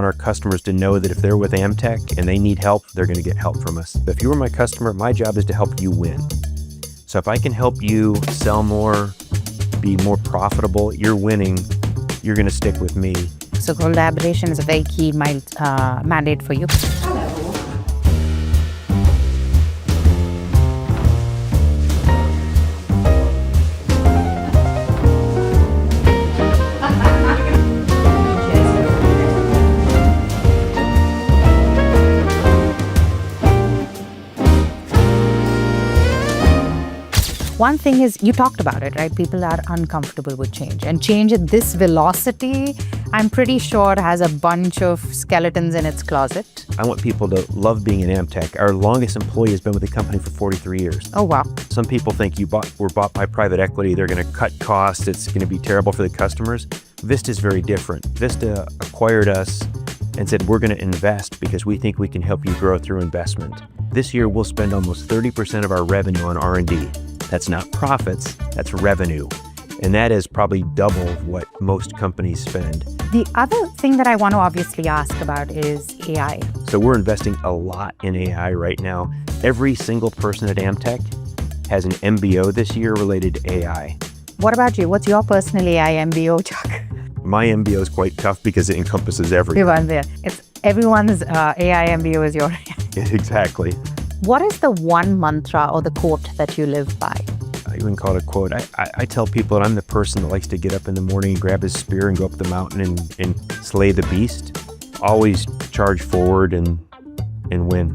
want our customers to know that if they're with Amtech and they need help, they're going to get help from us. If you were my customer, my job is to help you win. So if I can help you sell more, be more profitable, you're winning, you're going to stick with me. So collaboration is a very key mandate for you. One thing is, you talked about it, right? People are uncomfortable with change. And change at this velocity, I'm pretty sure has a bunch of skeletons in its closet. I want people to love being in Amtech. Our longest employee has been with the company for 43 years. Oh, wow. Some people think we're bought by private equity. They're going to cut costs. It's going to be terrible for the customers. Vista's very different. Vista acquired us and said, we're going to invest because we think we can help you grow through investment. This year, we'll spend almost 30% of our revenue on R&D. That's not profits, that's revenue. And that is probably double what most companies spend. The other thing that I want to obviously ask about is AI. So we're investing a lot in AI right now. Every single person at Amtech has an MBO this year related to AI. What about you? What's your personal AI MBO, Chuck? My MBO is quite tough because it encompasses everyone. Everyone's AI MBO is your Exactly. What is the one mantra or the quote that you live by? I wouldn't call it a quote. I tell people that I'm the person that likes to get up in the morning and grab his spear and go up the mountain and slay the beast. Always charge forward and win.